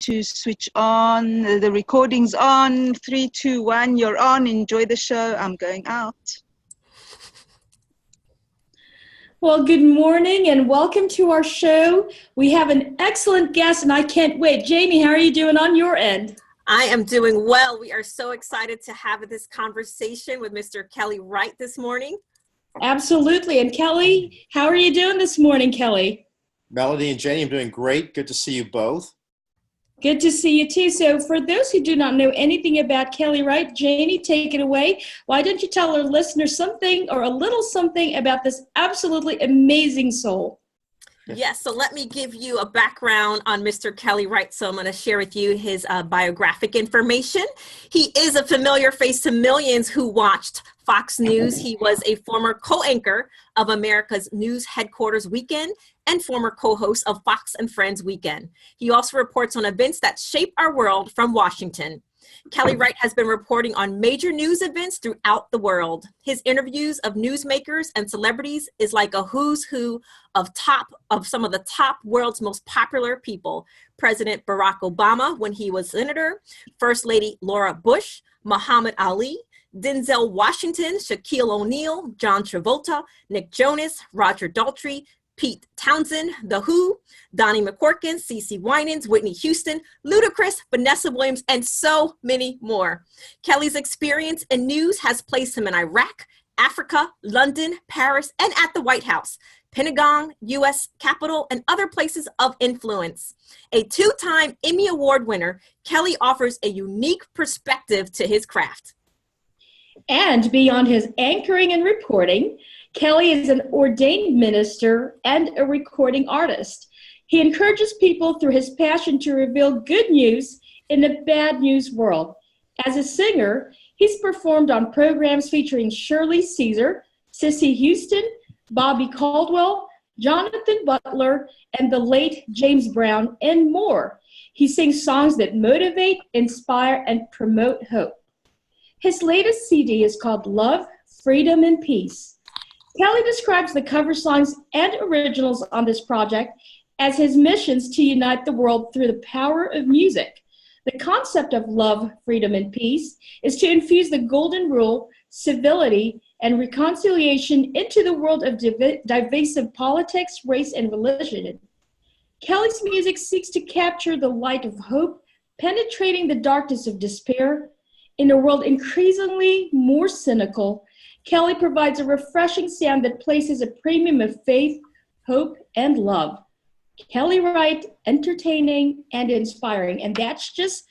to switch on. The recording's on. 3, 2, 1, you're on. Enjoy the show. I'm going out. Well, good morning and welcome to our show. We have an excellent guest and I can't wait. Janie, how are you doing on your end? I am doing well. We are so excited to have this conversation with Mr. Kelly Wright this morning. Absolutely. And Kelly, how are you doing this morning, Kelly? Melody and Janie, I'm doing great. Good to see you both. Good to see you too. So for those who do not know anything about Kelly Wright, Janie, take it away. Why don't you tell our listeners something or a little something about this absolutely amazing soul? Yes, so let me give you a background on Mr. Kelly Wright. So I'm going to share with you his biographic information. He is a familiar face to millions who watched Fox News. He was a former co-anchor of America's News Headquarters Weekend and former co-host of Fox and Friends Weekend. He also reports on events that shape our world from Washington. Kelly Wright has been reporting on major news events throughout the world. His interviews of newsmakers and celebrities is like a who's who of some of the top world's most popular people. President Barack Obama when he was senator, First Lady Laura Bush, Muhammad Ali, Denzel Washington, Shaquille O'Neal, John Travolta, Nick Jonas, Roger Daughtry, Pete Townsend, The Who, Donnie McClurkin, CeCe Winans, Whitney Houston, Ludacris, Vanessa Williams, and so many more. Kelly's experience in news has placed him in Iraq, Africa, London, Paris, and at the White House, Pentagon, U.S. Capitol, and other places of influence. A 2-time Emmy Award winner, Kelly offers a unique perspective to his craft. And beyond his anchoring and reporting, Kelly is an ordained minister and a recording artist. He encourages people through his passion to reveal good news in the bad news world. As a singer, he's performed on programs featuring Shirley Caesar, CeCe Houston, Bobby Caldwell, Jonathan Butler, and the late James Brown, and more. He sings songs that motivate, inspire, and promote hope. His latest CD is called Love, Freedom, and Peace. Kelly describes the cover songs and originals on this project as his missions to unite the world through the power of music. The concept of love, freedom, and peace is to infuse the golden rule, civility, and reconciliation into the world of divisive politics, race, and religion. Kelly's music seeks to capture the light of hope, penetrating the darkness of despair. In a world increasingly more cynical, Kelly provides a refreshing sound that places a premium of faith, hope, and love. Kelly Wright, entertaining and inspiring, and that's just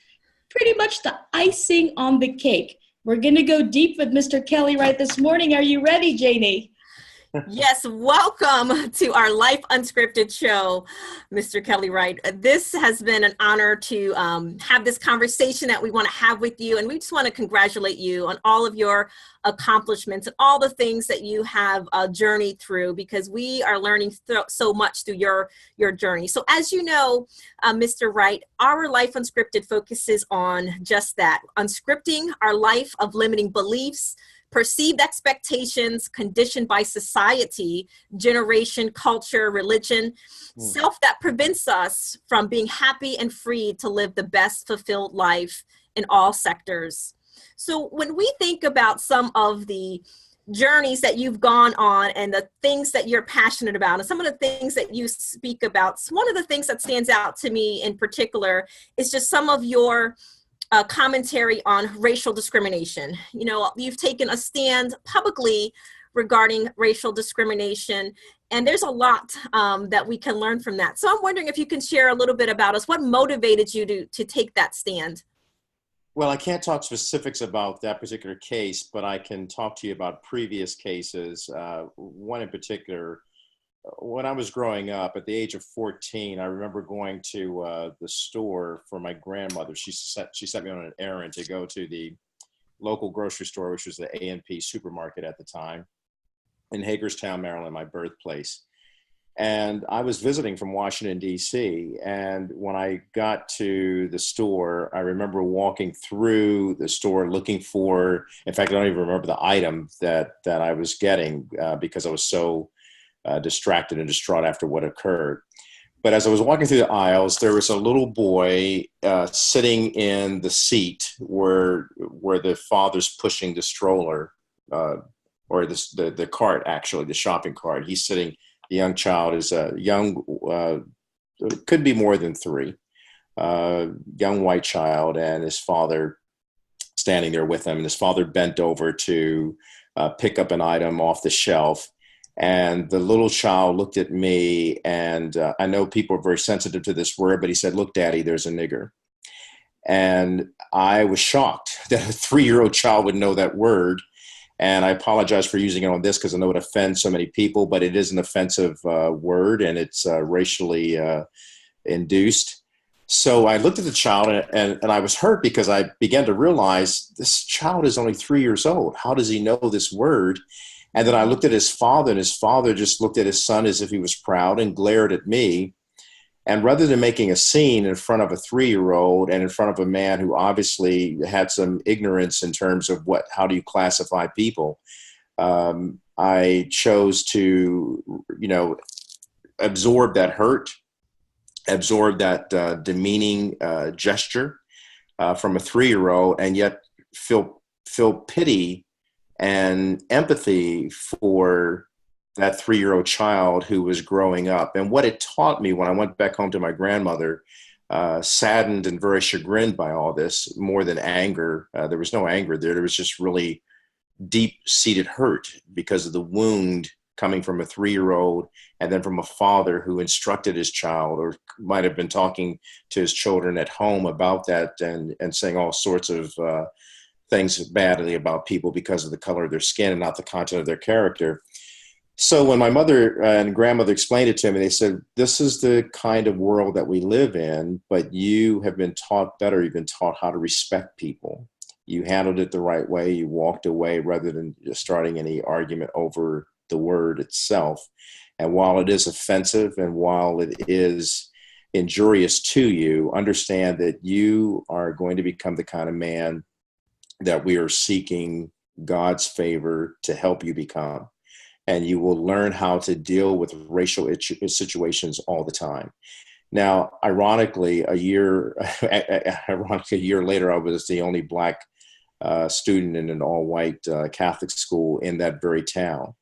pretty much the icing on the cake. We're going to go deep with Mr. Kelly Wright this morning. Are you ready, Janie? Yes, welcome to our Life Unscripted show, Mr. Kelly Wright. This has been an honor to have this conversation that we want to have with you, and we just want to congratulate you on all of your accomplishments and all the things that you have journeyed through, because we are learning so much through your journey. So as you know, Mr. Wright, our Life Unscripted focuses on just that, unscripting our life of limiting beliefs, perceived expectations conditioned by society, generation, culture, religion, self that prevents us from being happy and free to live the best fulfilled life in all sectors. So when we think about some of the journeys that you've gone on and the things that you're passionate about and some of the things that you speak about, one of the things that stands out to me in particular is just some of your commentary on racial discrimination. You know, you've taken a stand publicly regarding racial discrimination, and there's a lot that we can learn from that. So I'm wondering if you can share a little bit about us. What motivated you to take that stand? Well, I can't talk specifics about that particular case, but I can talk to you about previous cases. One in particular, when I was growing up at the age of 14, I remember going to the store for my grandmother. She sent me on an errand to go to the local grocery store, which was the A&P supermarket at the time in Hagerstown, Maryland, my birthplace. And I was visiting from Washington, D.C. And when I got to the store, I remember walking through the store looking for, in fact, I don't even remember the item that I was getting because I was so distracted and distraught after what occurred. But as I was walking through the aisles, there was a little boy sitting in the seat where the father's pushing the stroller, or the cart, actually, the shopping cart. He's sitting, the young child is a young, could be more than 3, young white child, and his father standing there with him. And his father bent over to pick up an item off the shelf. And the little child looked at me, and I know people are very sensitive to this word, but he said, "Look, Daddy, there's a nigger." And I was shocked that a 3-year-old child would know that word. And I apologize for using it on this because I know it offends so many people, but it is an offensive word, and it's racially induced. So I looked at the child, and I was hurt because I began to realize this child is only 3 years old. How does he know this word? And then I looked at his father, and his father just looked at his son as if he was proud and glared at me. And rather than making a scene in front of a 3-year-old and in front of a man who obviously had some ignorance in terms of how do you classify people, I chose to, absorb that hurt, absorb that demeaning gesture from a 3-year-old, and yet feel pity and empathy for that 3-year-old child who was growing up. And what it taught me when I went back home to my grandmother, saddened and very chagrined by all this, more than anger. There was no anger there. There was just really deep-seated hurt because of the wound coming from a 3-year-old and then from a father who instructed his child, or might have been talking to his children at home about that and saying all sorts of things badly about people because of the color of their skin and not the content of their character. So when my mother and grandmother explained it to me, they said, "This is the kind of world that we live in, but you have been taught better. You've been taught how to respect people. You handled it the right way. You walked away rather than just starting any argument over the word itself. And while it is offensive and while it is injurious to you, understand that you are going to become the kind of man that we are seeking God's favor to help you become. And you will learn how to deal with racial situations all the time." Now, ironically, a year later, I was the only Black student in an all-white Catholic school in that very town.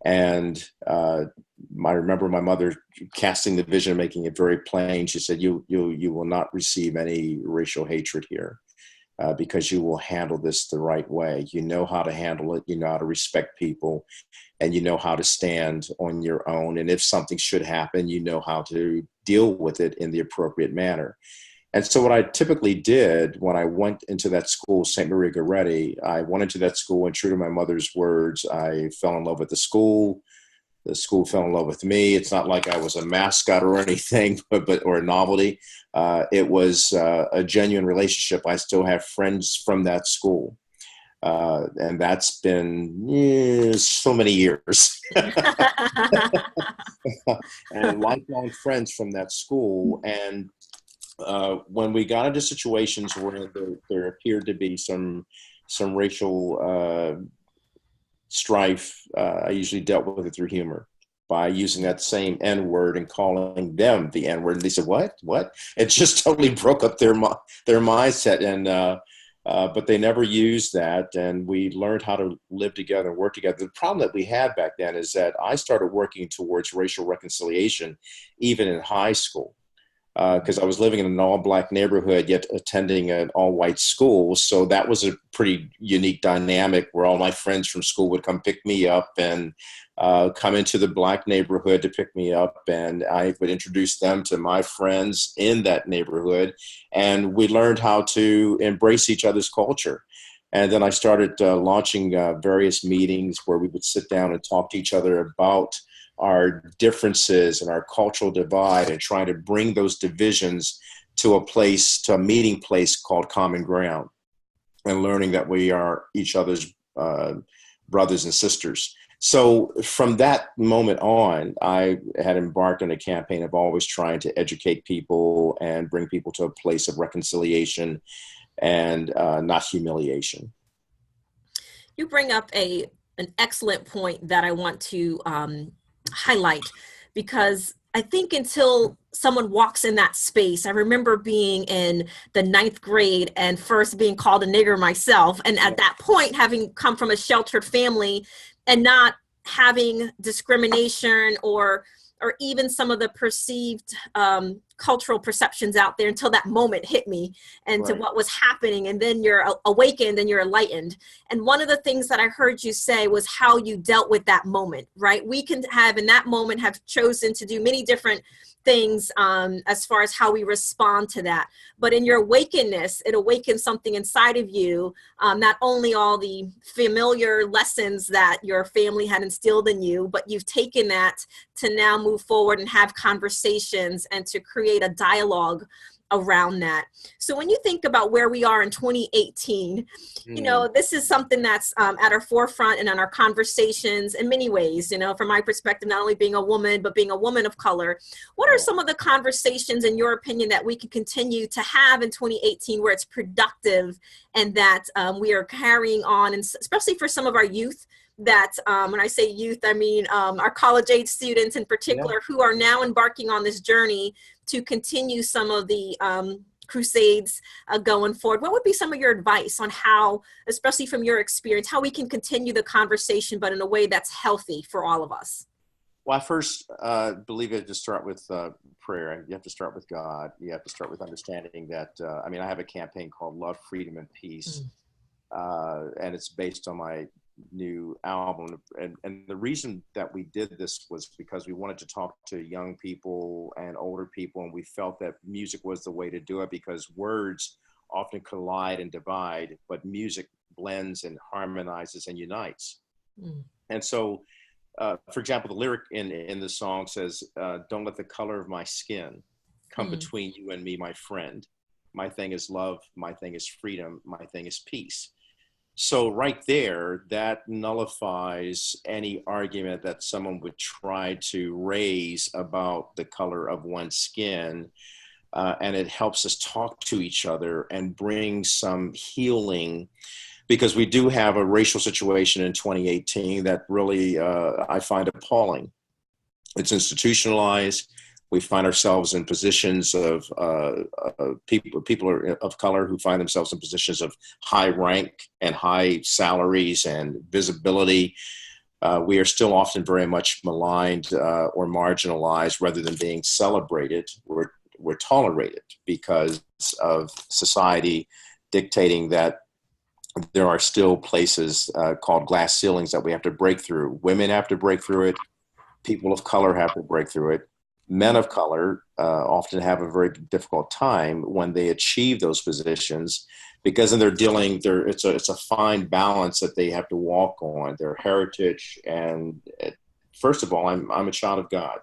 And I remember my mother casting the vision, making it very plain. She said, you will not receive any racial hatred here. Because you will handle this the right way. You know how to handle it. You know how to respect people, and you know how to stand on your own. And if something should happen, you know how to deal with it in the appropriate manner. And so what I typically did when I went into that school, St. Maria Goretti, I went into that school, and true to my mother's words, I fell in love with the school. The school fell in love with me. It's not like I was a mascot or anything, or a novelty. It was a genuine relationship. I still have friends from that school. And that's been so many years. And lifelong friends from that school. And when we got into situations where there appeared to be some racial strife, I usually dealt with it through humor by using that same N-word and calling them the N-word. And they said, what? It just totally broke up their mindset. And but they never used that. And we learned how to live together and work together. The problem that we had back then is that I started working towards racial reconciliation even in high school. Because I was living in an all-Black neighborhood, yet attending an all-white school. So that was a pretty unique dynamic where all my friends from school would come pick me up and come into the Black neighborhood to pick me up. And I would introduce them to my friends in that neighborhood. And we learned how to embrace each other's culture. And then I started launching various meetings where we would sit down and talk to each other about our differences and our cultural divide, and trying to bring those divisions to a meeting place called common ground, and learning that we are each other's brothers and sisters. So from that moment on, I had embarked on a campaign of always trying to educate people and bring people to a place of reconciliation and not humiliation. You bring up an excellent point that I want to highlight, because I think until someone walks in that space, I remember being in the 9th grade and first being called a nigger myself. And at that point, having come from a sheltered family and not having discrimination or even some of the perceived cultural perceptions out there until that moment hit me and to what was happening. And then you're awakened and you're enlightened. And one of the things that I heard you say was how you dealt with that moment, right? We can have in that moment have chosen to do many different things as far as how we respond to that. But in your awakeness, it awakens something inside of you, not only all the familiar lessons that your family had instilled in you, but you've taken that to now move forward and have conversations and to create a dialogue around that. So when you think about where we are in 2018, you know, this is something that's at our forefront and in our conversations in many ways, you know, from my perspective, not only being a woman, but being a woman of color. What are some of the conversations, in your opinion, that we can continue to have in 2018 where it's productive and that we are carrying on, and especially for some of our youth, that when I say youth, I mean our college age students in particular, who are now embarking on this journey to continue some of the crusades going forward? What would be some of your advice on how, especially from your experience, how we can continue the conversation, but in a way that's healthy for all of us? Well, I first believe you have to start with prayer. You have to start with God. You have to start with understanding that, I mean, I have a campaign called Love, Freedom, and Peace, and it's based on my new album. And the reason that we did this was because we wanted to talk to young people and older people, and we felt that music was the way to do it, because words often collide and divide, but music blends and harmonizes and unites. And so, for example, the lyric in the song says, don't let the color of my skin come between you and me, my friend. My thing is love, my thing is freedom, my thing is peace. So right there, that nullifies any argument that someone would try to raise about the color of one's skin. And it helps us talk to each other and bring some healing, because we do have a racial situation in 2018 that really I find appalling. It's institutionalized. We find ourselves in positions of people of color who find themselves in positions of high rank and high salaries and visibility. We are still often very much maligned or marginalized rather than being celebrated. We're tolerated because of society dictating that there are still places called glass ceilings that we have to break through. Women have to break through it. People of color have to break through it. Men of color often have a very difficult time when they achieve those positions, because then it's a fine balance that they have to walk on, their heritage. And first of all, I'm a child of God.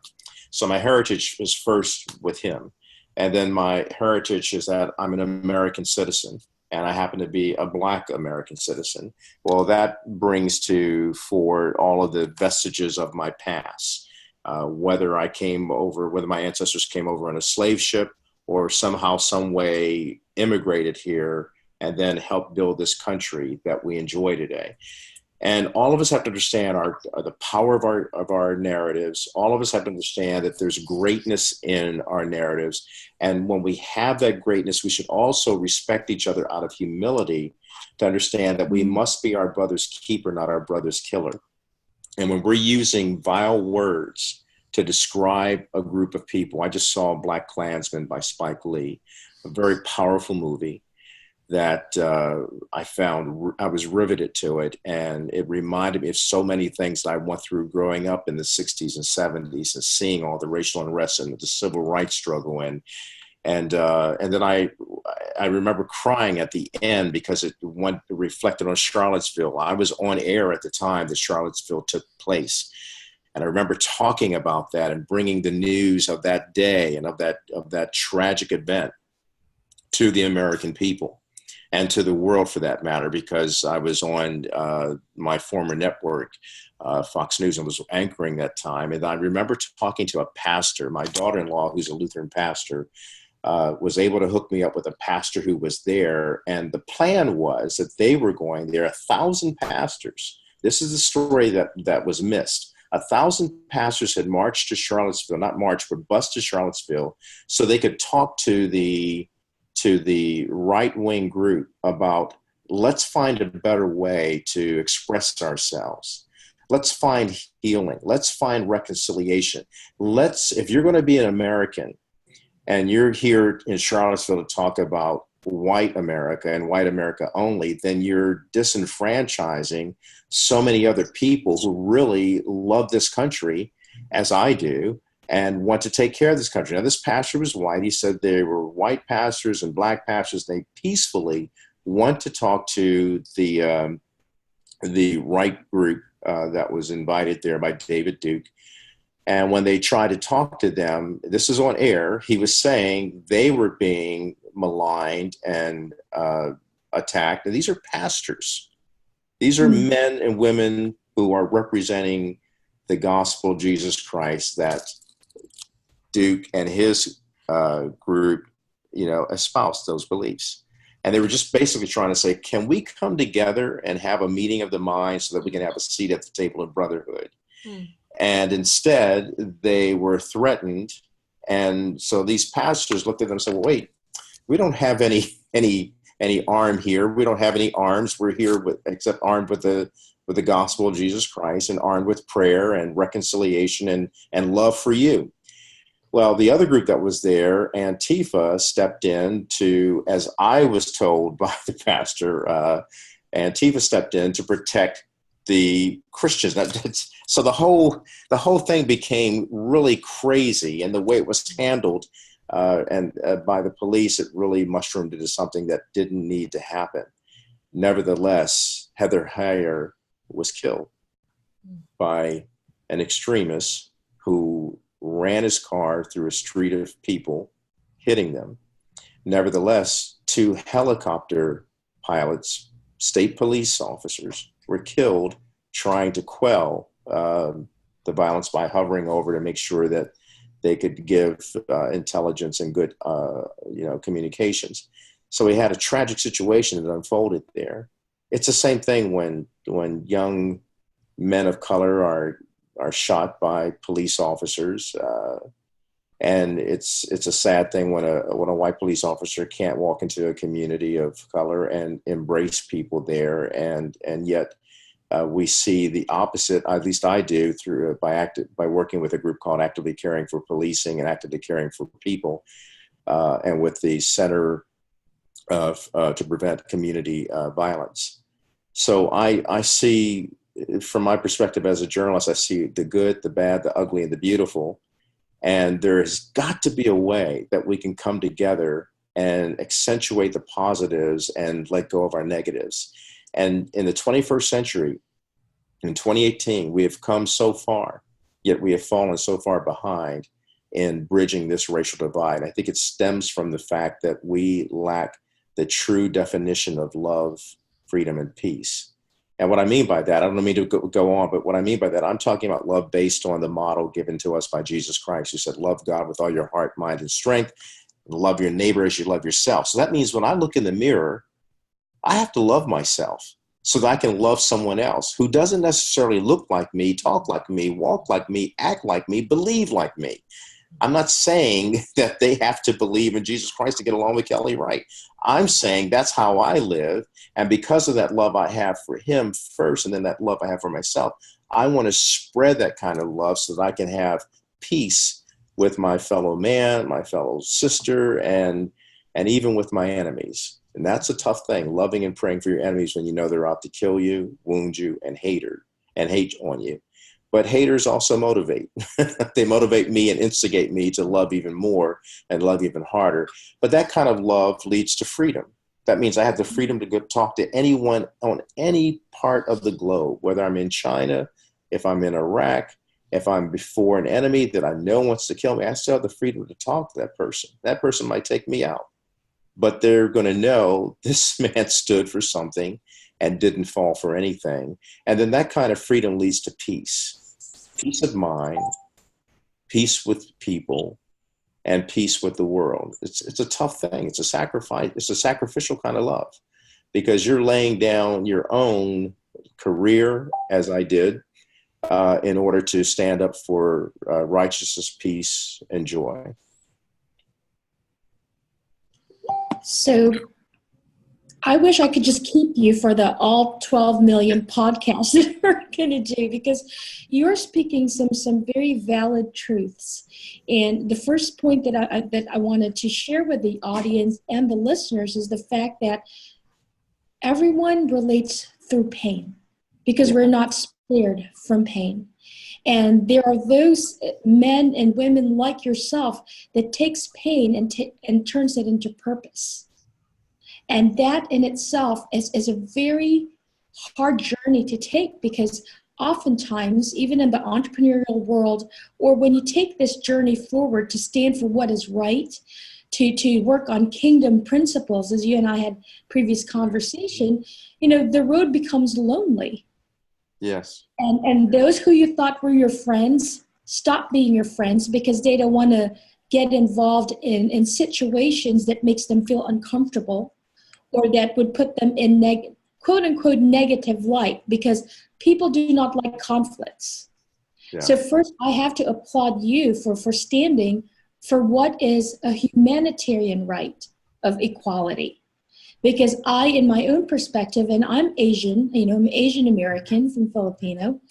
So my heritage is first with him. And then my heritage is that I'm an American citizen, and I happen to be a Black American citizen. Well, that brings for all of the vestiges of my past. Whether my ancestors came over on a slave ship or somehow, some way immigrated here and then helped build this country that we enjoy today. And all of us have to understand the power of our narratives. All of us have to understand that there's greatness in our narratives. And when we have that greatness, we should also respect each other out of humility, to understand that we must be our brother's keeper, not our brother's killer. And when we're using vile words to describe a group of people, I just saw Black Klansman by Spike Lee, a very powerful movie that I was riveted to it. And it reminded me of so many things that I went through growing up in the 60s and 70s and seeing all the racial unrest and the civil rights struggle. And then I remember crying at the end because it reflected on Charlottesville. I was on air at the time that Charlottesville took place. And I remember talking about that and bringing the news of that day and of that tragic event to the American people and to the world, for that matter, because I was on my former network, Fox News, and was anchoring that time. And I remember talking to a pastor. My daughter-in-law, who's a Lutheran pastor, was able to hook me up with a pastor who was there. And the plan was that they were going there, 1,000 pastors. This is the story that was missed. 1,000 pastors had marched to Charlottesville, not marched, but bused to Charlottesville, so they could talk to the right-wing group about, let's find a better way to express ourselves. Let's find healing. Let's find reconciliation. If you're going to be an American and you're here in Charlottesville to talk about white America and white America only, then you're disenfranchising so many other people who really love this country, as I do, and want to take care of this country. Now, this pastor was white. He said there were white pastors and black pastors. They peacefully want to talk to the right group that was invited there by David Duke. And when they tried to talk to them, this is on air, he was saying they were being maligned and attacked. And these are pastors. These are men and women who are representing the gospel of Jesus Christ that Duke and his group, espoused those beliefs. And they were just basically trying to say, can we come together and have a meeting of the mind so that we can have a seat at the table of brotherhood? And instead, they were threatened. And so these pastors looked at them and said, well, wait, we don't have any arm here. We don't have any arms. We're here except armed with the gospel of Jesus Christ and armed with prayer and reconciliation and love for you. Well, the other group that was there, Antifa, stepped in to, as I was told by the pastor, Antifa stepped in to protect the Christians. So the whole thing became really crazy, and the way it was handled and by the police, it really mushroomed into something that didn't need to happen. Nevertheless, Heather Heyer was killed by an extremist who ran his car through a street of people, hitting them. Nevertheless, 2 helicopter pilots, state police officers, were killed trying to quell the violence by hovering over to make sure that they could give intelligence and good communications. So we had a tragic situation that unfolded there. It's the same thing when young men of color are shot by police officers, and it's a sad thing when a white police officer can't walk into a community of color and embrace people there, and yet we see the opposite. At least I do by working with a group called Actively Caring for Policing and Actively Caring for People, and with the Center to Prevent Community Violence. So I see, from my perspective as a journalist, I see the good, the bad, the ugly, and the beautiful. And there's got to be a way that we can come together and accentuate the positives and let go of our negatives. And in the 21st century, in 2018, we have come so far, yet we have fallen so far behind in bridging this racial divide. I think it stems from the fact that we lack the true definition of love, freedom, and peace. And what I mean by that, I don't mean to go on, but what I mean by that, I'm talking about love based on the model given to us by Jesus Christ, who said, love God with all your heart, mind, and strength, and love your neighbor as you love yourself. So that means when I look in the mirror, I have to love myself so that I can love someone else who doesn't necessarily look like me, talk like me, walk like me, act like me, believe like me. I'm not saying that they have to believe in Jesus Christ to get along with Kelly Wright. I'm saying that's how I live. And because of that love I have for him first, and then that love I have for myself, I want to spread that kind of love so that I can have peace with my fellow man, my fellow sister, and even with my enemies. And that's a tough thing, loving and praying for your enemies when you know they're out to kill you, wound you, and hate on you. But haters also motivate. They motivate me and instigate me to love even more and love even harder. But that kind of love leads to freedom. That means I have the freedom to go talk to anyone on any part of the globe, whether I'm in China, if I'm in Iraq, if I'm before an enemy that I know wants to kill me, I still have the freedom to talk to that person. That person might take me out, but they're going to know this man stood for something and didn't fall for anything. And then that kind of freedom leads to peace. Peace of mind, peace with people, and peace with the world. It's a tough thing. It's a sacrifice. It's a sacrificial kind of love, because you're laying down your own career, as I did, in order to stand up for righteousness, peace, and joy. So I wish I could just keep you for the all 12 million podcasts that we're going to do, because you're speaking some very valid truths. And the first point that I wanted to share with the audience and the listeners is the fact that everyone relates through pain, because we're not spared from pain. And there are those men and women like yourself that takes pain and turns it into purpose. And that in itself is a very hard journey to take, because oftentimes, even in the entrepreneurial world, or when you take this journey forward to stand for what is right, to work on kingdom principles, as you and I had previous conversation, the road becomes lonely. Yes. And those who you thought were your friends stop being your friends, because they don't want to get involved in situations that makes them feel uncomfortable, or that would put them in quote unquote negative light, because people do not like conflicts. Yeah. So first, I have to applaud you for standing for what is a humanitarian right of equality. Because I, in my own perspective, and I'm Asian, I'm Asian American from Filipino,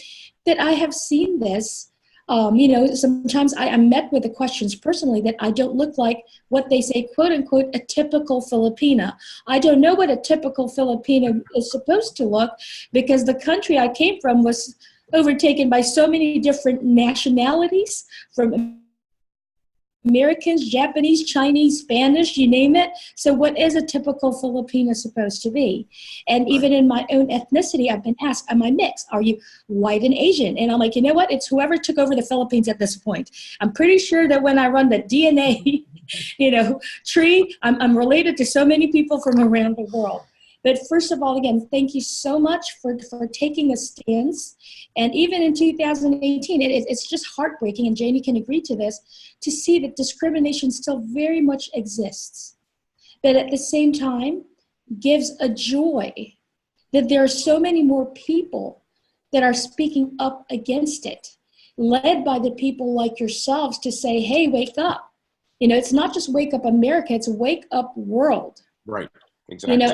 that I have seen this. Sometimes I'm met with the questions personally that I don't look like what they say, quote unquote, a typical Filipina. I don't know what a typical Filipino is supposed to look, because the country I came from was overtaken by so many different nationalities, from Americans, Japanese, Chinese, Spanish, you name it. So what is a typical Filipino supposed to be? And even in my own ethnicity, I've been asked, am I mixed? Are you white and Asian? And I'm like, you know what? It's whoever took over the Philippines at this point. I'm pretty sure that when I run the DNA, tree, I'm related to so many people from around the world. But first of all, again, thank you so much for taking a stance. And even in 2018, it's just heartbreaking, and Janie can agree to this, to see that discrimination still very much exists. But at the same time, gives a joy that there are so many more people that are speaking up against it, led by the people like yourselves to say, hey, wake up. It's not just wake up America, it's wake up world. Right. Exactly.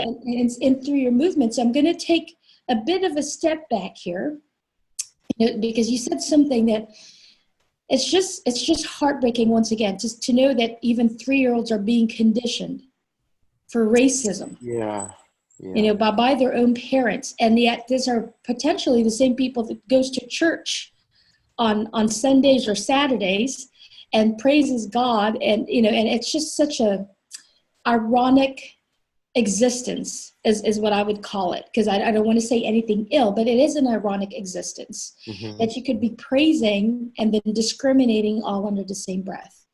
And through your movement. So I'm going to take a bit of a step back here, because you said something that it's just heartbreaking once again, just to know that even 3-year-olds are being conditioned for racism. Yeah. By their own parents, and yet these are potentially the same people that goes to church on Sundays or Saturdays and praises God, and and it's just such a ironic existence is what I would call it, because I don't want to say anything ill, but it is an ironic existence, that you could be praising and then discriminating all under the same breath.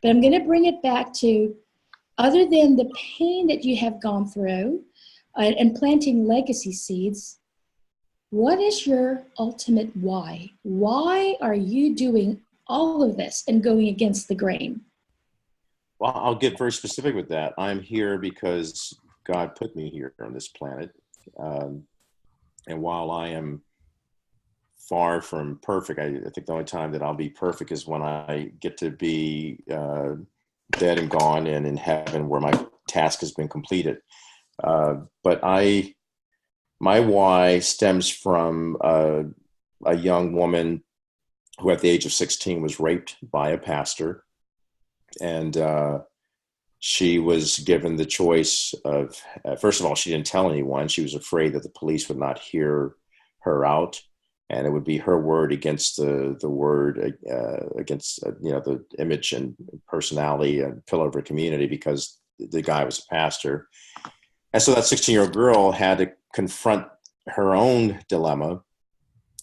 But I'm going to bring it back to, other than the pain that you have gone through and planting legacy seeds, what is your ultimate why? Why are you doing all of this and going against the grain? Well, I'll get very specific with that. I'm here because God put me here on this planet. And while I am far from perfect, I think the only time that I'll be perfect is when I get to be dead and gone and in heaven, where my task has been completed. But my why stems from a young woman who at the age of 16 was raped by a pastor. And she was given the choice of, first of all, she didn't tell anyone. She was afraid that the police would not hear her out, and it would be her word against the word, against the image and personality and pillar of her community, because the guy was a pastor. And so that 16-year-old girl had to confront her own dilemma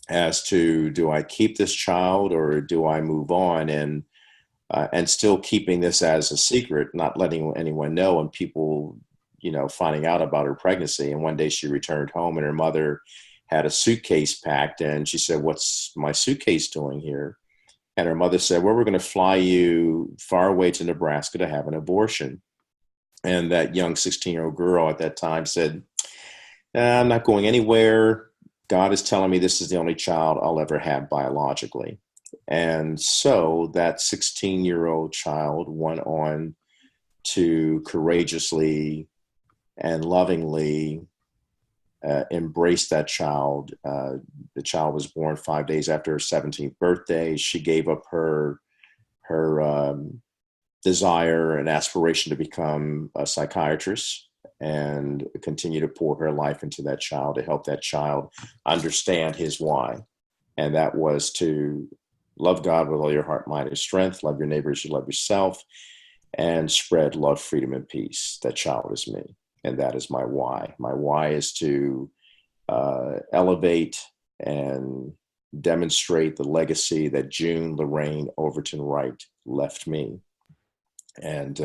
as to, do I keep this child or do I move on? And still keeping this as a secret, not letting anyone know, and people, finding out about her pregnancy. And one day she returned home and her mother had a suitcase packed, and she said, "What's my suitcase doing here?" And her mother said, "Well, we're going to fly you far away to Nebraska to have an abortion." And that young 16-year-old girl at that time said, "I'm not going anywhere. God is telling me this is the only child I'll ever have biologically. And so that 16-year-old child went on to courageously and lovingly embrace that child. The child was born 5 days after her 17th birthday. She gave up her desire and aspiration to become a psychiatrist and continue to pour her life into that child to help that child understand his why. And that was to love God with all your heart, mind, and strength, love your neighbor as you love yourself, and spread love, freedom, and peace. That child is me. And that is my why. My why is to elevate and demonstrate the legacy that June Lorraine Overton Wright left me. And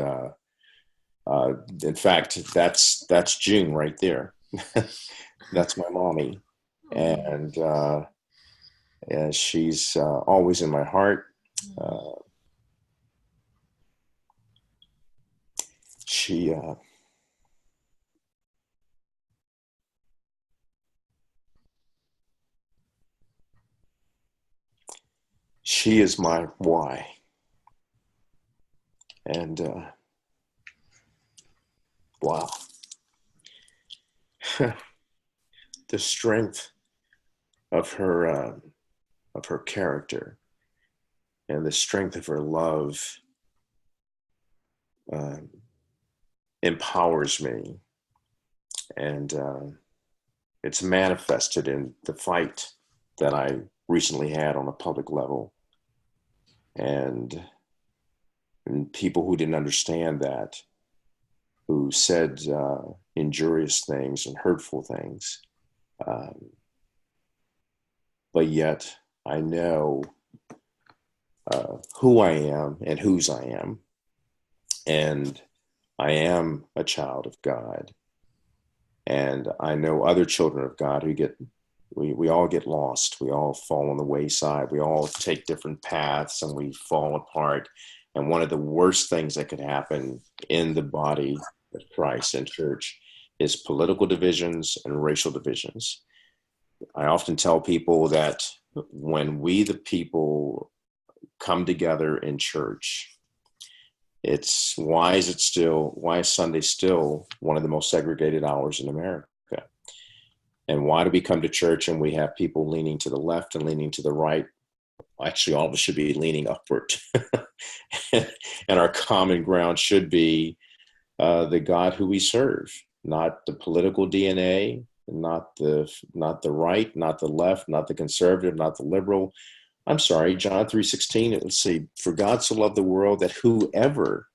in fact, that's June right there. That's my mommy. And she's always in my heart. She is my why. And wow. The strength of her character and the strength of her love empowers me, and it's manifested in the fight that I recently had on a public level, and people who didn't understand that, who said injurious things and hurtful things, but yet I know who I am and whose I am, and I am a child of God. And I know other children of God who we all get lost. We all fall on the wayside. We all take different paths and we fall apart. And one of the worst things that could happen in the body of Christ and church is political divisions and racial divisions. I often tell people that when we, the people, come together in church, why is Sunday still one of the most segregated hours in America? And why do we come to church and we have people leaning to the left and leaning to the right? Actually, all of us should be leaning upward. And our common ground should be the God who we serve, not the political DNA, not the right, not the left, not the conservative, not the liberal. I'm sorry, John 3:16, let's see, for God so loved the world that whosoever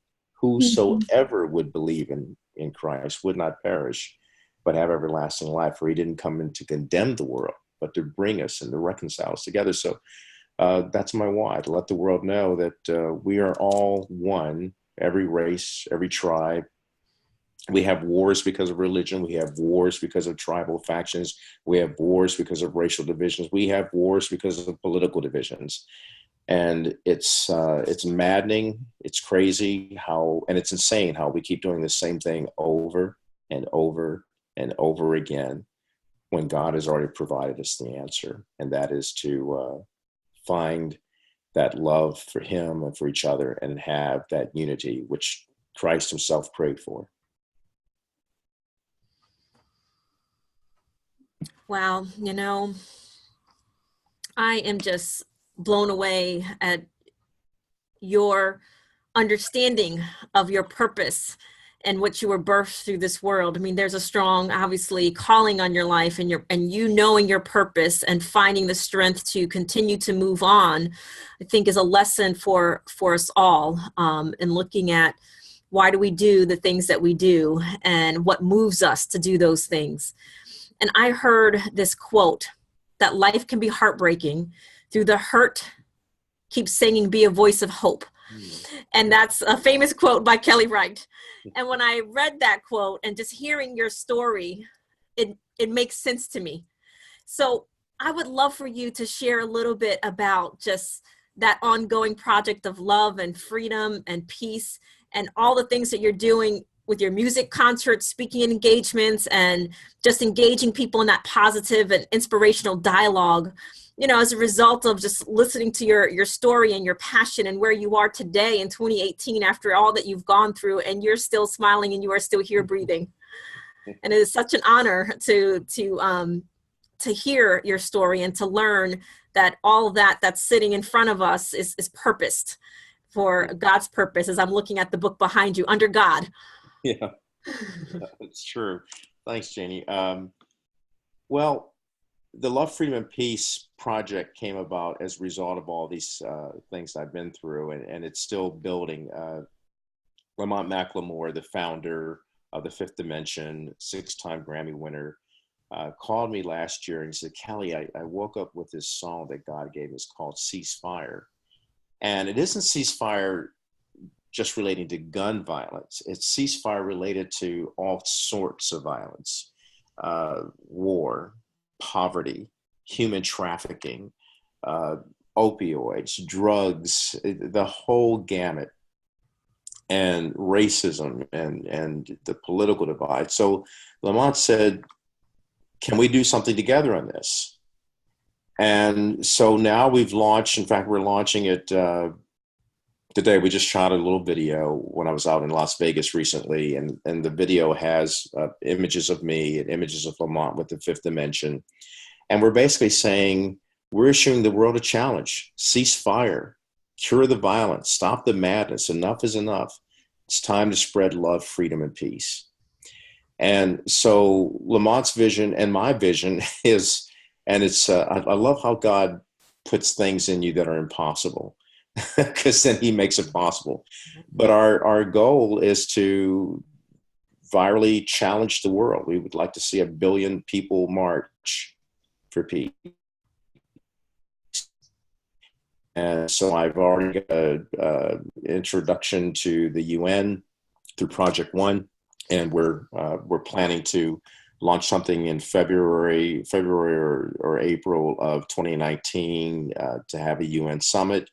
would believe in Christ would not perish, but have everlasting life. For he didn't come in to condemn the world, but to bring us and to reconcile us together. So that's my why, to let the world know that we are all one, every race, every tribe. We have wars because of religion. We have wars because of tribal factions. We have wars because of racial divisions. We have wars because of political divisions. And it's maddening. It's crazy and it's insane how we keep doing the same thing over and over and over again when God has already provided us the answer. And that is to find that love for him and for each other and have that unity, which Christ himself prayed for. Wow, I am just blown away at your understanding of your purpose and what you were birthed through this world. I mean, there's a strong, obviously, calling on your life, and you knowing your purpose and finding the strength to continue to move on, I think is a lesson for us all, in looking at why do we do the things that we do and what moves us to do those things. And I heard this quote, that life can be heartbreaking. Through the hurt, keep singing, be a voice of hope. And that's a famous quote by Kelly Wright. And when I read that quote and just hearing your story, it makes sense to me. So I would love for you to share a little bit about just that ongoing project of love and freedom and peace and all the things that you're doing with your music concerts, speaking engagements, and just engaging people in that positive and inspirational dialogue, you know, as a result of just listening to your story and your passion and where you are today in 2018 after all that you've gone through, and you're still smiling and you are still here breathing. And it is such an honor to hear your story and to learn that all that's sitting in front of us is purposed for God's purpose, as I'm looking at the book behind you, Under God. Yeah, it's true. Thanks, Janie. Well, the Love, Freedom, and Peace project came about as a result of all these things I've been through, and it's still building. Lamont McLemore, the founder of the Fifth Dimension, 6-time Grammy winner, called me last year and he said, Kelly, I woke up with this song that God gave me. It's called Ceasefire. And it isn't ceasefire just relating to gun violence. It's ceasefire related to all sorts of violence, war, poverty, human trafficking, opioids, drugs, the whole gamut, and racism and the political divide. So Lamont said, can we do something together on this? And so now we've launched, in fact, we're launching it today. We just shot a little video when I was out in Las Vegas recently, and the video has images of me and images of Lamont with the Fifth Dimension. And we're basically saying, we're issuing the world a challenge: cease fire, cure the violence, stop the madness. Enough is enough. It's time to spread love, freedom, and peace. And so Lamont's vision and my vision is, and it's, I love how God puts things in you that are impossible, because then he makes it possible. But our goal is to virally challenge the world. We would like to see 1 billion people march for peace. And so I've already got an introduction to the UN through Project One, and we're planning to launch something in February or April of 2019 to have a UN summit.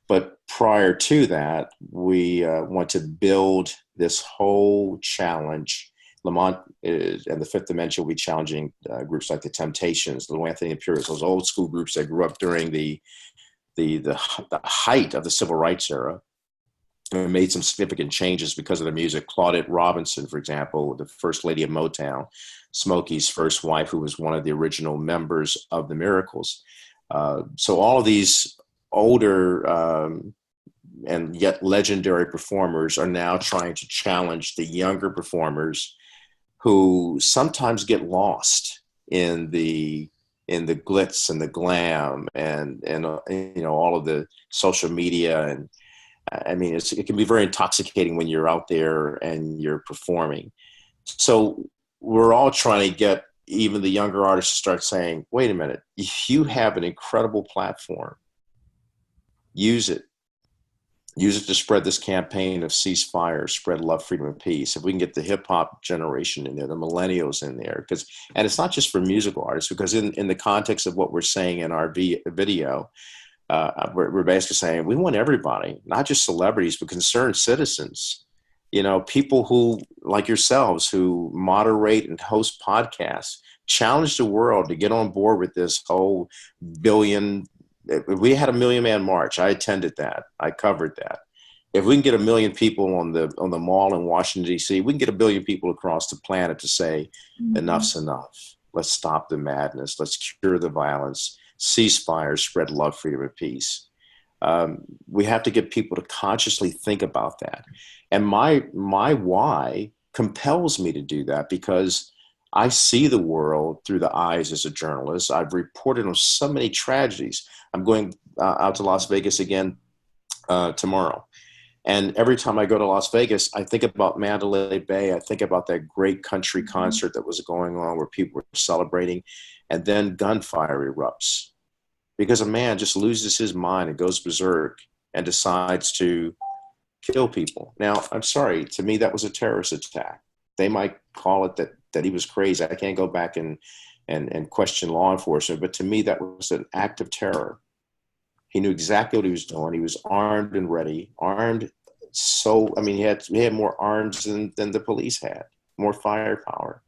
But prior to that, we want to build this whole challenge. Lamont and the Fifth Dimension will be challenging groups like the Temptations, Little Anthony and Purists, those old school groups that grew up during the height of the civil rights era, and made some significant changes because of their music. Claudette Robinson, for example, the first lady of Motown, Smokey's first wife, who was one of the original members of the Miracles. So all of these older and yet legendary performers are now trying to challenge the younger performers who sometimes get lost in the glitz and the glam and you know, all of the social media. And I mean, it can be very intoxicating when you're out there and you're performing. So we're all trying to get even the younger artists to start saying, wait a minute, if you have an incredible platform, use it. Use it to spread this campaign of ceasefire, spread love, freedom, and peace. If we can get the hip hop generation in there, the millennials in there, and it's not just for musical artists, because in the context of what we're saying in our video, we're basically saying we want everybody, not just celebrities, but concerned citizens. You know, people who, like yourselves, who moderate and host podcasts, challenge the world to get on board with this whole billion. We had a 1 million man march. I attended that. I covered that. If we can get 1 million people on the mall in Washington, D.C., we can get 1 billion people across the planet to say, enough's enough. Let's stop the madness. Let's cure the violence. Ceasefire, spread love, freedom, and peace. We have to get people to consciously think about that. And my why compels me to do that, because I see the world through the eyes as a journalist. I've reported on so many tragedies. I'm going out to Las Vegas again tomorrow. And every time I go to Las Vegas, I think about Mandalay Bay. I think about that great country concert that was going on where people were celebrating, and then gunfire erupts because a man just loses his mind and goes berserk and decides to kill people. Now, I'm sorry, to me, that was a terrorist attack. They might call it that he was crazy. I can't go back and question law enforcement, but to me, that was an act of terror. He knew exactly what he was doing. He was armed and ready, armed so, I mean, he had more arms than the police had, more firepower.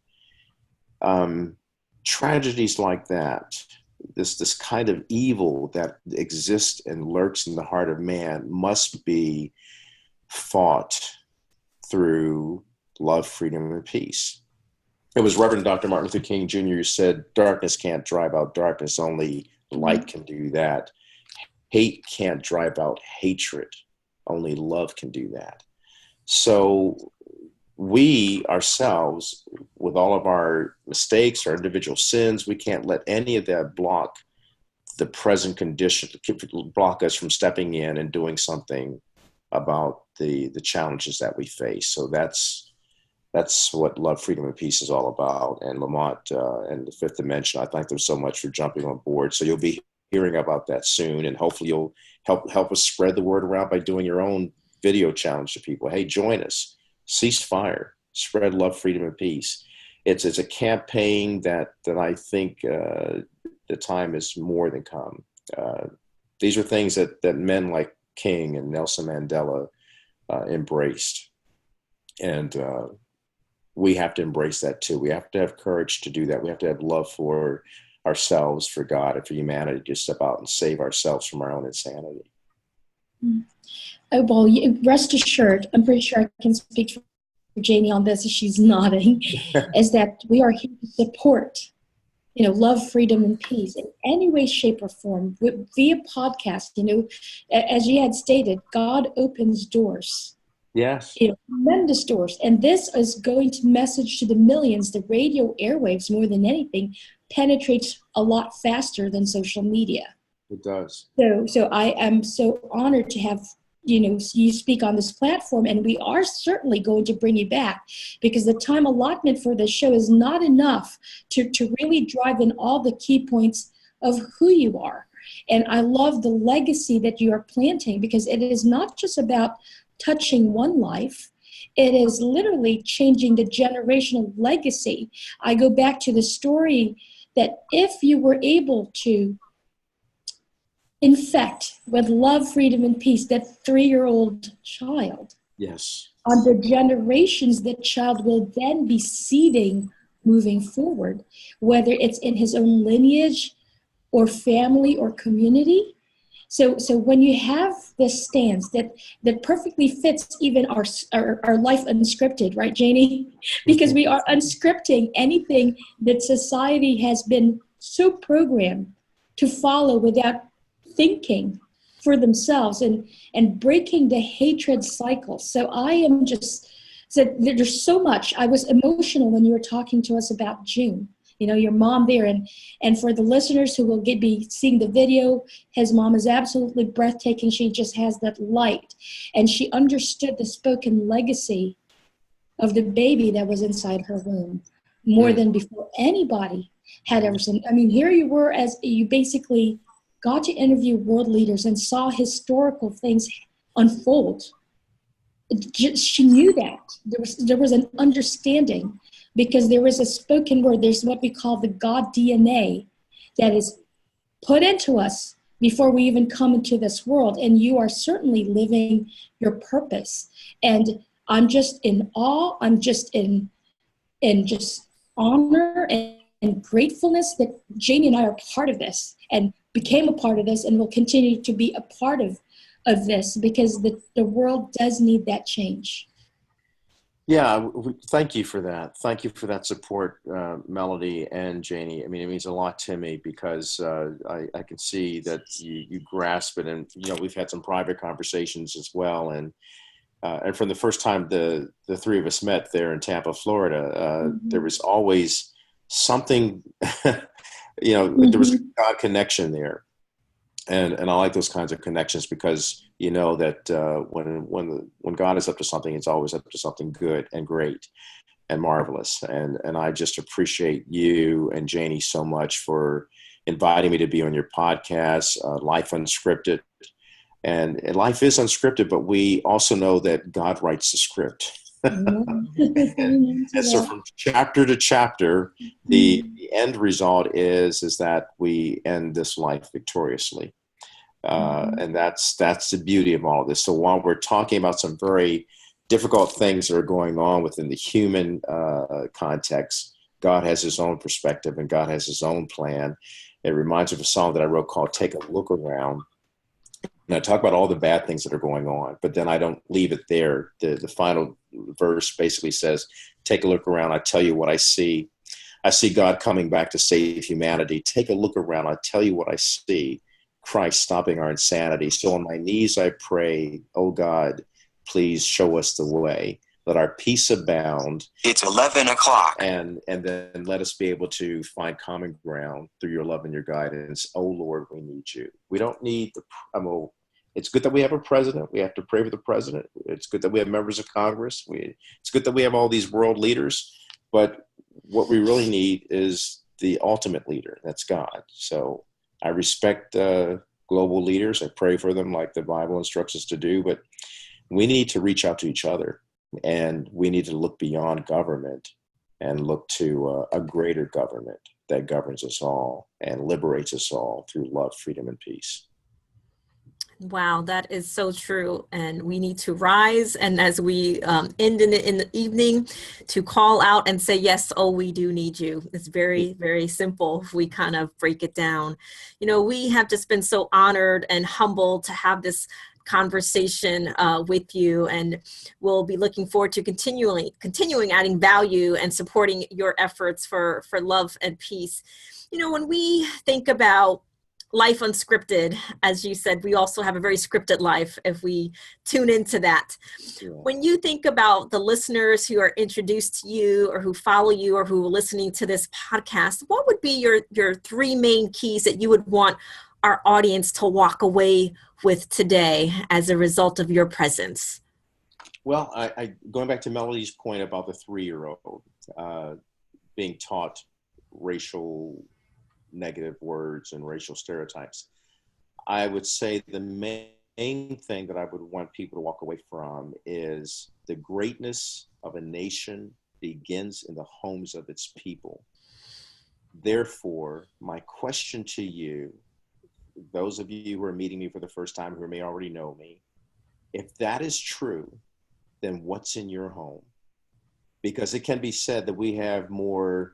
Tragedies like that, this kind of evil that exists and lurks in the heart of man, must be fought through love, freedom, and peace. It was Reverend Dr. Martin Luther King Jr. who said, darkness can't drive out darkness, only light can do that. Hate can't drive out hatred, only love can do that. So we ourselves, with all of our mistakes, our individual sins, we can't let any of that block the present condition, block us from stepping in and doing something about the challenges that we face. So that's what Love, Freedom, and Peace is all about. And Lamont and the Fifth Dimension, I thank them so much for jumping on board. So you'll be hearing about that soon, and hopefully you'll help us spread the word around by doing your own video challenge to people. Hey, join us. Cease fire. Spread love, freedom, and peace. It's a campaign that I think the time is more than come. These are things that men like King and Nelson Mandela embraced. And we have to embrace that too. We have to have courage to do that. We have to have love for ourselves, for God, and for humanity to step out and save ourselves from our own insanity. Oh, well, rest assured, I'm pretty sure I can speak for Janie on this, as she's nodding, is that we are here to support, love, freedom, and peace in any way, shape, or form via podcast. As you had stated, God opens doors. Yes. Tremendous doors. And this is going to message to the millions. The radio airwaves, more than anything, penetrates a lot faster than social media. It does. So I am so honored to have, you speak on this platform, and we are certainly going to bring you back, because the time allotment for this show is not enough to really drive in all the key points of who you are. And I love the legacy that you are planting, because it is not just about touching one life. It is literally changing the generational legacy. I go back to the story that if you were able to infect with love, freedom, and peace that 3-year-old child, yes, on the generations that child will then be seeding moving forward, whether it's in his own lineage or family or community. So when you have this stance that perfectly fits even our life unscripted, right, Janie? Because we are unscripting anything that society has been so programmed to follow without thinking for themselves and breaking the hatred cycle. So I am there's so much. I was emotional when you were talking to us about June. Your mom there, and for the listeners who will be seeing the video, his mom is absolutely breathtaking. She just has that light, and she understood the spoken legacy of the baby that was inside her womb more than before anybody had ever seen. I mean, here you were, as you basically got to interview world leaders and saw historical things unfold. She knew that there was an understanding, because there is a spoken word. There's what we call the God DNA that is put into us before we even come into this world. And you are certainly living your purpose. And I'm just in awe. I'm just in just honor and gratefulness that Janie and I are part of this, and became a part of this, and will continue to be a part of this, because the world does need that change. Yeah, thank you for that. Thank you for that support, Melody and Janie. I mean, it means a lot to me, because I can see that you grasp it, and we've had some private conversations as well. And from the first time the three of us met there in Tampa, Florida, there was always something. There was a God connection there. And I like those kinds of connections, because that when God is up to something, it's always up to something good and great and marvelous. And I just appreciate you and Janie so much for inviting me to be on your podcast, Life Unscripted. And life is unscripted, but we also know that God writes the script. And so from chapter to chapter, the end result is that we end this life victoriously. And that's the beauty of all of this. So while we're talking about some very difficult things that are going on within the human context, God has his own perspective and God has his own plan. It reminds me of a song that I wrote called Take a Look Around. And I talk about all the bad things that are going on, but then I don't leave it there. The final verse basically says, take a look around. I tell you what I see. I see God coming back to save humanity. Take a look around. I tell you what I see. Christ stopping our insanity. So on my knees I pray, oh God, please show us the way. Let our peace abound. It's 11 o'clock. And then let us be able to find common ground through your love and your guidance. Oh Lord, we need you. We don't need it's good that we have a president. We have to pray for the president. It's good that we have members of Congress. It's good that we have all these world leaders. But what we really need is the ultimate leader. That's God. So I respect global leaders. I pray for them like the Bible instructs us to do. But we need to reach out to each other. And we need to look beyond government and look to a greater government that governs us all and liberates us all through love, freedom, and peace. Wow, that is so true. And we need to rise. And as we end in the evening, to call out and say, yes, oh, we do need you. It's very, very simple if we kind of break it down. You know, we have just been so honored and humbled to have this conversation with you, and we'll be looking forward to continuing adding value and supporting your efforts for love and peace. You know, when we think about life unscripted, as you said, we also have a very scripted life if we tune into that. Yeah. When you think about the listeners who are introduced to you or who follow you or who are listening to this podcast, what would be your three main keys that you would want our audience to walk away with today as a result of your presence? Well, I going back to Melody's point about the 3-year-old being taught racial negative words and racial stereotypes, I would say the main thing that I would want people to walk away from is the greatness of a nation begins in the homes of its people. Therefore, my question to you, those of you who are meeting me for the first time who may already know me, if that is true, then what's in your home? Because it can be said that we have more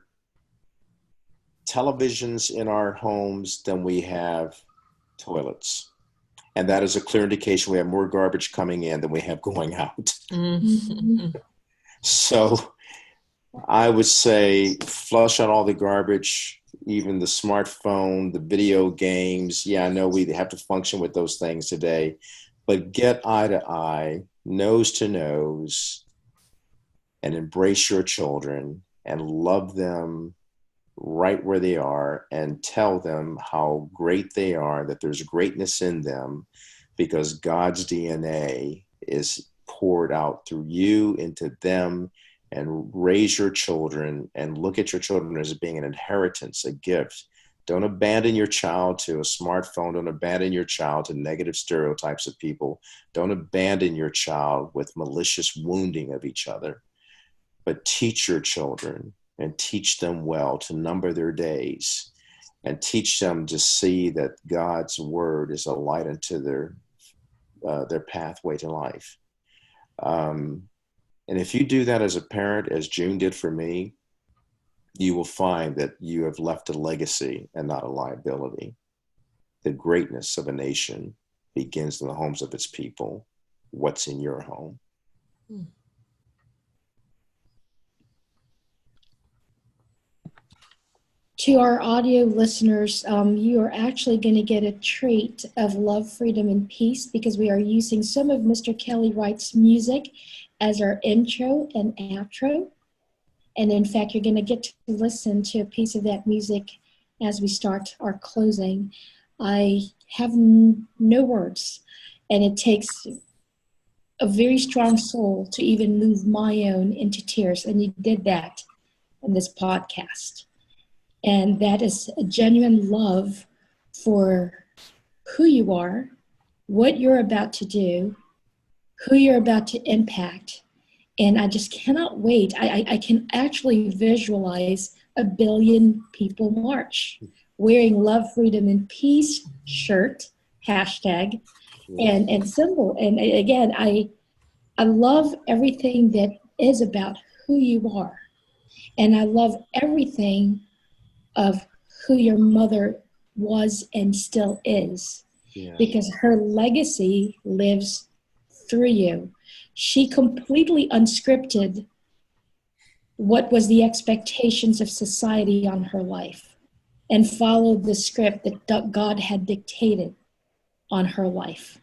televisions in our homes than we have toilets. And that is a clear indication we have more garbage coming in than we have going out. Mm-hmm. So I would say flush out all the garbage, even the smartphone, the video games. Yeah, I know we have to function with those things today, but get eye to eye, nose to nose, and embrace your children and love them right where they are and tell them how great they are, that there's greatness in them because God's DNA is poured out through you into them. And raise your children and look at your children as being an inheritance, a gift. Don't abandon your child to a smartphone. Don't abandon your child to negative stereotypes of people. Don't abandon your child with malicious wounding of each other. But teach your children and teach them well to number their days and teach them to see that God's word is a light unto their pathway to life. And if you do that as a parent, as June did for me, you will find that you have left a legacy and not a liability. The greatness of a nation begins in the homes of its people. What's in your home? To our audio listeners, you are actually going to get a treat of love, freedom, and peace because we are using some of Mr. Kelly Wright's music as our intro and outro. And in fact, you're going to get to listen to a piece of that music as we start our closing. I have no words, and it takes a very strong soul to even move my own into tears, and you did that in this podcast. And that is a genuine love for who you are, what you're about to do, who you're about to impact. And I just cannot wait. I can actually visualize 1 billion people march wearing Love, Freedom, and Peace shirt, hashtag and symbol. And again, I love everything that is about who you are. And I love everything of who your mother was and still is, because her legacy lives through you. She completely unscripted what was the expectations of society on her life and followed the script that God had dictated on her life.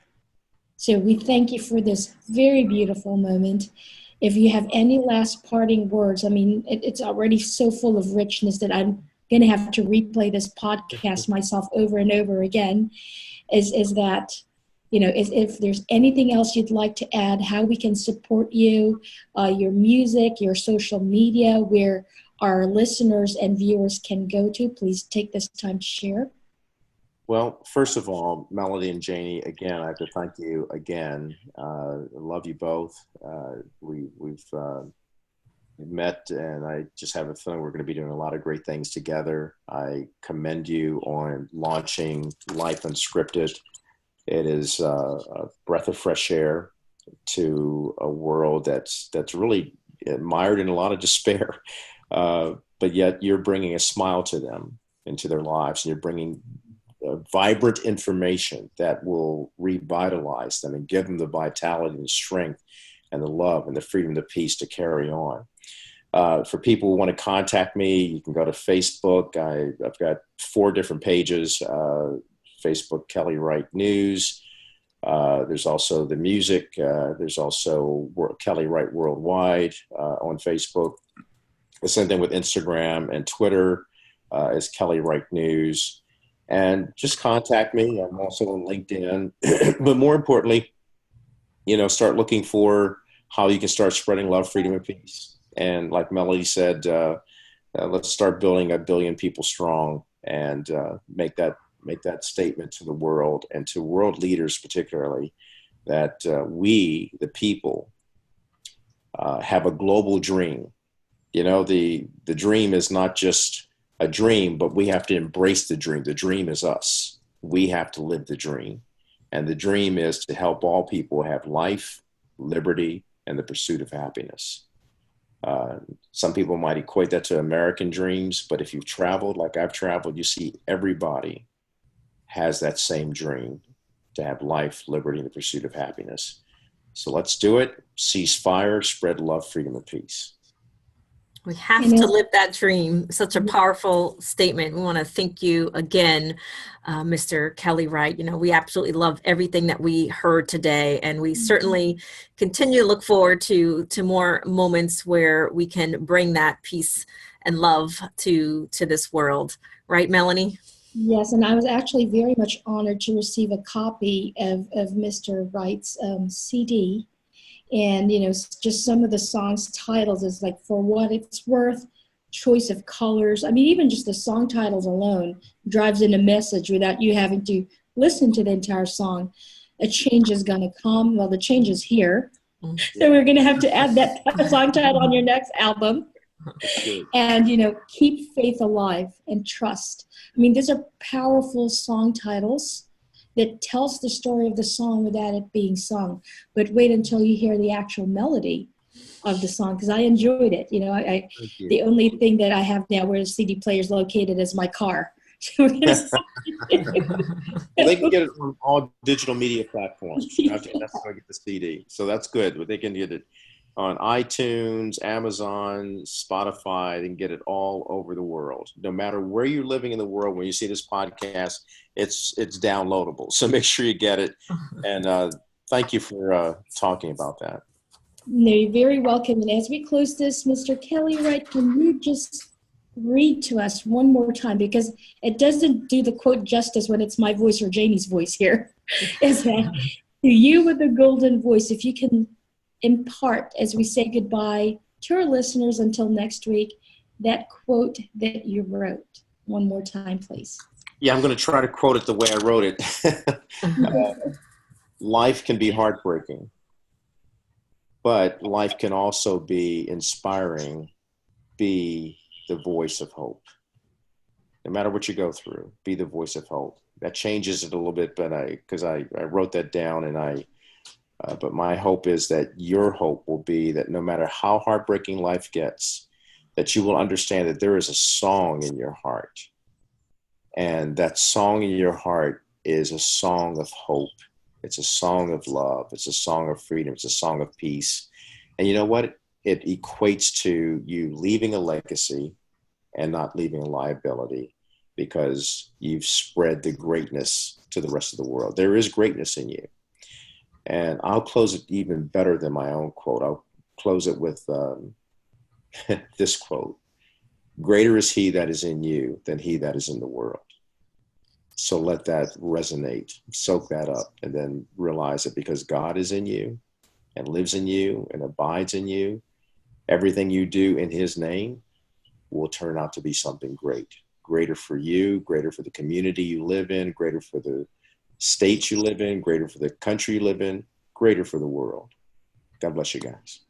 So we thank you for this very beautiful moment. If you have any last parting words, I mean, it's already so full of richness that I'm going to have to replay this podcast myself over and over again, is that, you know, if there's anything else you'd like to add, how we can support you, your music, your social media, where our listeners and viewers can go to, please take this time to share. Well, first of all, Melody and Janie, again, I have to thank you again. I love you both. We've met, and I just have a feeling we're going to be doing a lot of great things together. I commend you on launching Life Unscripted. It is a breath of fresh air to a world that's really mired in a lot of despair, but yet you're bringing a smile to them, into their lives, and you're bringing vibrant information that will revitalize them and give them the vitality and strength and the love and the freedom and the peace to carry on. For people who want to contact me, you can go to Facebook. I've got 4 different pages. Facebook, Kelly Wright News. There's also the music. There's also Kelly Wright Worldwide on Facebook. The same thing with Instagram and Twitter is Kelly Wright News. And just contact me. I'm also on LinkedIn. But more importantly, you know, start looking for how you can start spreading love, freedom, and peace. And like Melody said, let's start building 1 billion people strong, and make that statement to the world, and to world leaders particularly, that we, the people, have a global dream. You know, the dream is not just a dream, but we have to embrace the dream. The dream is us. We have to live the dream. And the dream is to help all people have life, liberty, and the pursuit of happiness. Some people might equate that to American dreams, but if you've traveled like I've traveled, you see everybody has that same dream, to have life, liberty, and the pursuit of happiness. So let's do it. Cease fire, spread love, freedom, and peace. We have to live that dream. Such a powerful statement. We want to thank you again, Mr. Kelly Wright. You know, we absolutely love everything that we heard today, and we certainly continue to look forward to more moments where we can bring that peace and love to this world. Right, Melanie? Yes, and I was actually very much honored to receive a copy of Mr. Wright's CD. And, you know, just some of the song's titles is like For What It's Worth, Choice of Colors. I mean, even just the song titles alone drives in a message without you having to listen to the entire song. A change is going to come. Well, the change is here. So we're going to have to add that song title on your next album. And, you know, keep faith alive and trust. I mean, these are powerful song titles that tells the story of the song without it being sung. But wait until you hear the actual melody of the song, because I enjoyed it. You know, the only thing that I have now where the CD player is located is my car. So they can get it on all digital media platforms. You have to necessarily get the CD. So that's good. But they can get it on iTunes, Amazon, Spotify. They can get it all over the world. No matter where you're living in the world, when you see this podcast, it's downloadable. So make sure you get it. And thank you for talking about that. No, you're very welcome. And as we close this, Mr. Kelly Wright, can you just read to us one more time? Because it doesn't do the quote justice when it's my voice or Janie's voice here. Is that you with the golden voice, if you can impart, as we say goodbye to our listeners until next week, that quote that you wrote one more time, please. Yeah, I'm going to try to quote it the way I wrote it. Life can be heartbreaking, but life can also be inspiring. Be the voice of hope. No matter what you go through, be the voice of hope. That changes it a little bit, but because I wrote that down, and but my hope is that your hope will be that no matter how heartbreaking life gets, that you will understand that there is a song in your heart. And that song in your heart is a song of hope. It's a song of love. It's a song of freedom. It's a song of peace. And you know what? It equates to you leaving a legacy and not leaving a liability, because you've spread the greatness to the rest of the world. There is greatness in you. And I'll close it even better than my own quote. I'll close it with this quote: greater is he that is in you than he that is in the world. So let that resonate, soak that up, and then realize that because God is in you and lives in you and abides in you, everything you do in his name will turn out to be something great. Greater for you, greater for the community you live in, greater for the state you live in, greater for the country you live in, greater for the world. God bless you guys.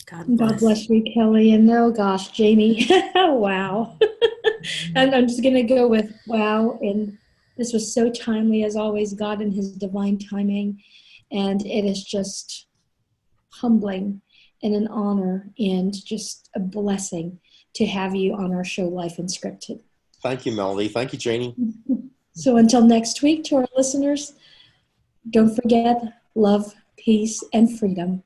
God bless you, Kelly. And oh gosh, Janie, wow. And I'm just going to go with wow. And this was so timely, as always, God and his divine timing. And it is just humbling and an honor and just a blessing to have you on our show, Life Unscripted. Thank you, Melody. Thank you, Janie. So until next week, to our listeners, don't forget love, peace, and freedom.